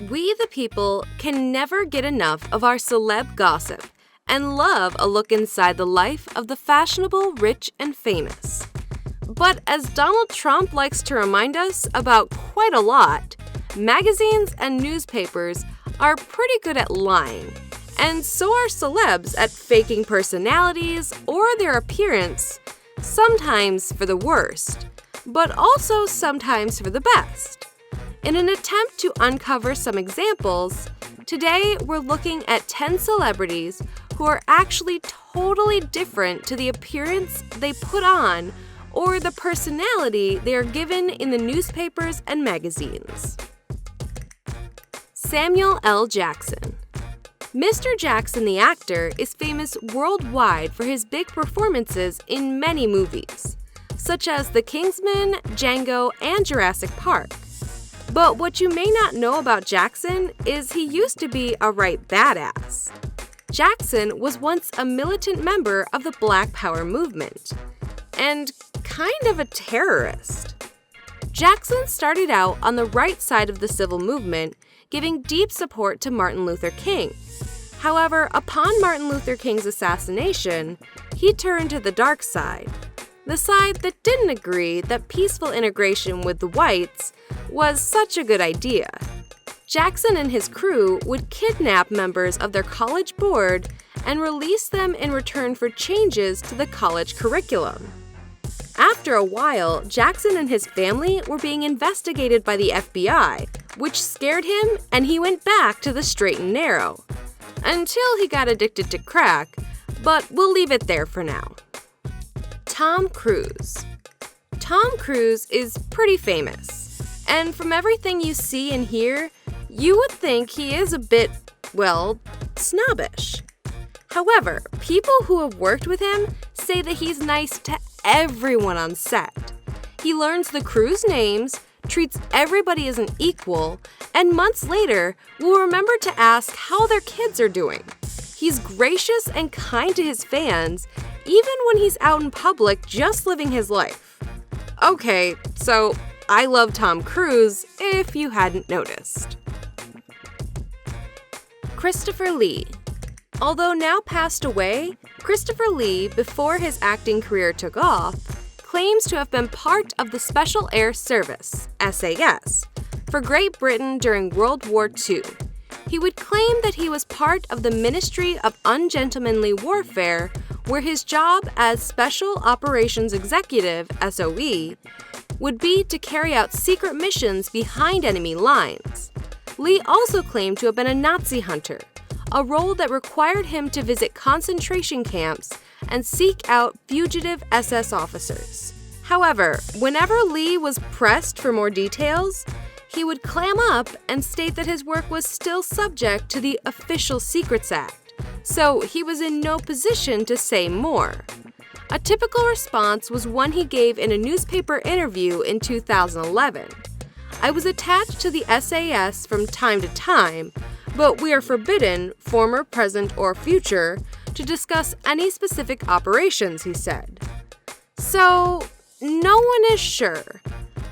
We, the people, can never get enough of our celeb gossip and love a look inside the life of the fashionable, rich, and famous. But as Donald Trump likes to remind us about quite a lot, magazines and newspapers are pretty good at lying, and so are celebs at faking personalities or their appearance, sometimes for the worst, but also sometimes for the best. In an attempt to uncover some examples, today we're looking at 10 celebrities who are actually totally different to the appearance they put on or the personality they are given in the newspapers and magazines. Samuel L. Jackson. Mr. Jackson, the actor, is famous worldwide for his big performances in many movies, such as The Kingsman, Django, and Jurassic Park. But what you may not know about Jackson is he used to be a right badass. Jackson was once a militant member of the Black Power movement, and kind of a terrorist. Jackson started out on the right side of the civil movement, giving deep support to Martin Luther King. However, upon Martin Luther King's assassination, he turned to the dark side, the side that didn't agree that peaceful integration with the whites was such a good idea. Jackson and his crew would kidnap members of their college board and release them in return for changes to the college curriculum. After a while, Jackson and his family were being investigated by the FBI, which scared him and he went back to the straight and narrow. Until he got addicted to crack, but we'll leave it there for now. Tom Cruise. Tom Cruise is pretty famous, and from everything you see and hear, you would think he is a bit, well, snobbish. However, people who have worked with him say that he's nice to everyone on set. He learns the crew's names, treats everybody as an equal, and months later will remember to ask how their kids are doing. He's gracious and kind to his fans, even when he's out in public just living his life. Okay, so I love Tom Cruise, if you hadn't noticed. Christopher Lee. Although now passed away, Christopher Lee, before his acting career took off, claims to have been part of the Special Air Service, SAS, for Great Britain during World War II. He would claim that he was part of the Ministry of Ungentlemanly Warfare, where his job as Special Operations Executive, SOE, would be to carry out secret missions behind enemy lines. Lee also claimed to have been a Nazi hunter, a role that required him to visit concentration camps and seek out fugitive SS officers. However, whenever Lee was pressed for more details, he would clam up and state that his work was still subject to the Official Secrets Act, so he was in no position to say more. A typical response was one he gave in a newspaper interview in 2011. I was attached to the SAS from time to time, but we are forbidden, former, present, or future, to discuss any specific operations, he said. So, no one is sure,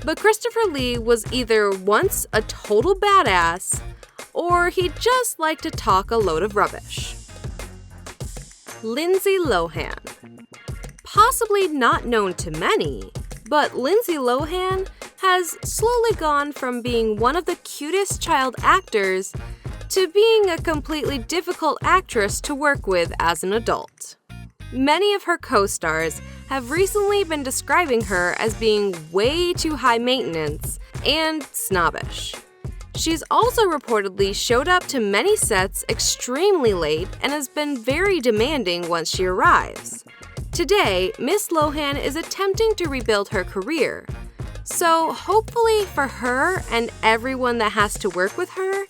but Christopher Lee was either once a total badass, or he just liked to talk a load of rubbish. Lindsay Lohan. Possibly not known to many, but Lindsay Lohan has slowly gone from being one of the cutest child actors to being a completely difficult actress to work with as an adult. Many of her co-stars have recently been describing her as being way too high maintenance and snobbish. She's also reportedly showed up to many sets extremely late and has been very demanding once she arrives. Today, Miss Lohan is attempting to rebuild her career, so hopefully for her and everyone that has to work with her,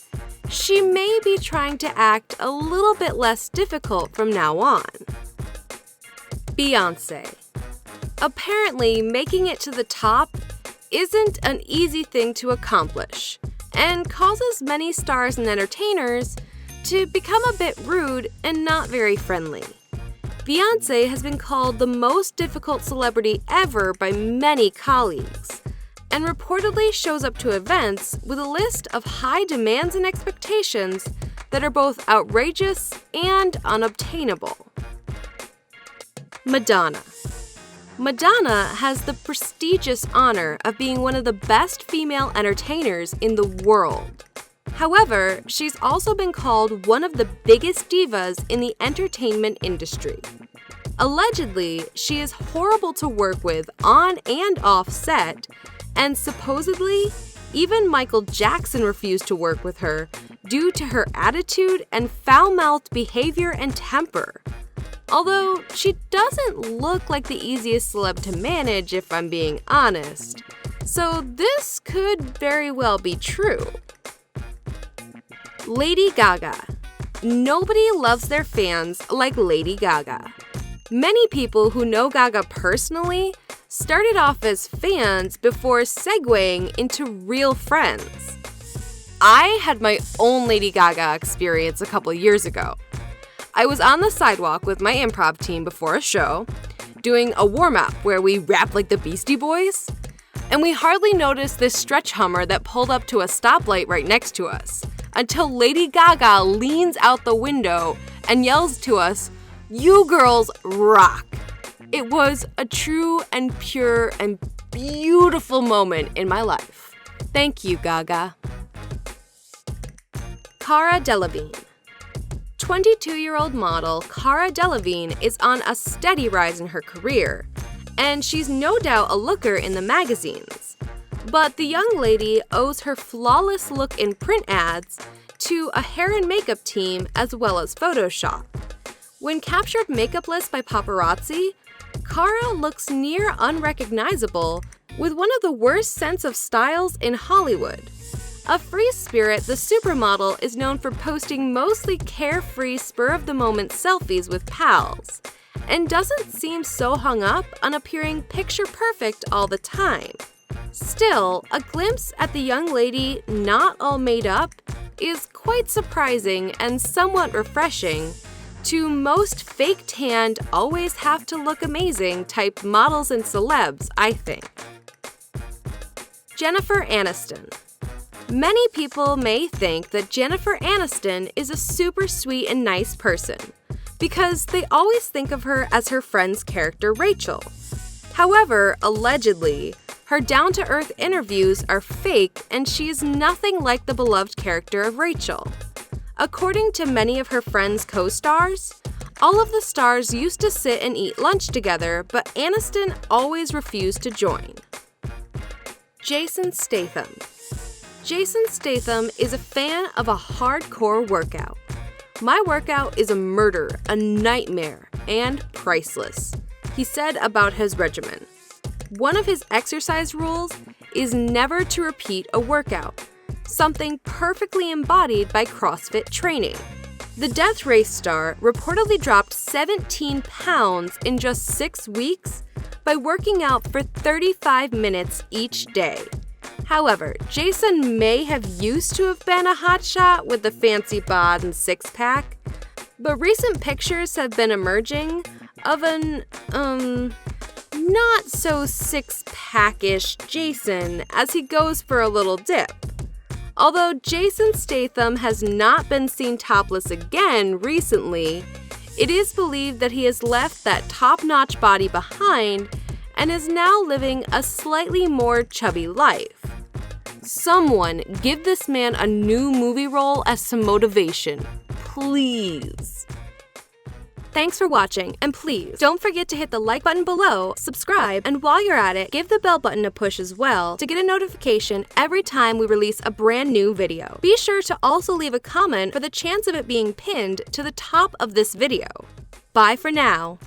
she may be trying to act a little bit less difficult from now on. Beyoncé. Apparently, making it to the top isn't an easy thing to accomplish, and causes many stars and entertainers to become a bit rude and not very friendly. Beyoncé has been called the most difficult celebrity ever by many colleagues. and reportedly shows up to events with a list of high demands and expectations that are both outrageous and unobtainable. Madonna. Madonna has the prestigious honor of being one of the best female entertainers in the world. However, she's also been called one of the biggest divas in the entertainment industry. Allegedly, she is horrible to work with on and off set, and supposedly, even Michael Jackson refused to work with her due to her attitude and foul-mouthed behavior and temper. Although, she doesn't look like the easiest celeb to manage, if I'm being honest. So this could very well be true. Lady Gaga. Nobody loves their fans like Lady Gaga. Many people who know Gaga personally started off as fans before segueing into real friends. I had my own Lady Gaga experience a couple years ago. I was on the sidewalk with my improv team before a show, doing a warm-up where we rap like the Beastie Boys, and we hardly noticed this stretch Hummer that pulled up to a stoplight right next to us, until Lady Gaga leans out the window and yells to us, "You girls rock." It was a true and pure and beautiful moment in my life. Thank you, Gaga. Cara Delevigne. 22-year-old model Cara Delevigne is on a steady rise in her career, and she's no doubt a looker in the magazines. But the young lady owes her flawless look in print ads to a hair and makeup team as well as Photoshop. When captured makeupless by paparazzi, Cara looks near unrecognizable with one of the worst sense of styles in Hollywood. A free spirit, the supermodel is known for posting mostly carefree, spur-of-the-moment selfies with pals, and doesn't seem so hung up on appearing picture-perfect all the time. Still, a glimpse at the young lady not all made up is quite surprising and somewhat refreshing to most fake-tanned, always have to look amazing type models and celebs, I think. Jennifer Aniston. Many people may think that Jennifer Aniston is a super sweet and nice person because they always think of her as her friend's character Rachel. However, allegedly, her down-to-earth interviews are fake and she is nothing like the beloved character of Rachel. According to many of her friends' co-stars, all of the stars used to sit and eat lunch together, but Aniston always refused to join. Jason Statham. Jason Statham is a fan of a hardcore workout. "My workout is a murder, a nightmare, and priceless," he said about his regimen. One of his exercise rules is never to repeat a workout, something perfectly embodied by CrossFit training. The death race star reportedly dropped 17 pounds in just 6 weeks by working out for 35 minutes each day. However, Jason may have used to have been a hotshot with the fancy bod and six-pack, but recent pictures have been emerging of an, not so six-pack-ish Jason as he goes for a little dip. Although Jason Statham has not been seen topless again recently, it is believed that he has left that top-notch body behind and is now living a slightly more chubby life. Someone give this man a new movie role as some motivation, please. Thanks for watching, and please don't forget to hit the like button below, subscribe, and while you're at it, give the bell button a push as well to get a notification every time we release a brand new video. Be sure to also leave a comment for the chance of it being pinned to the top of this video. Bye for now.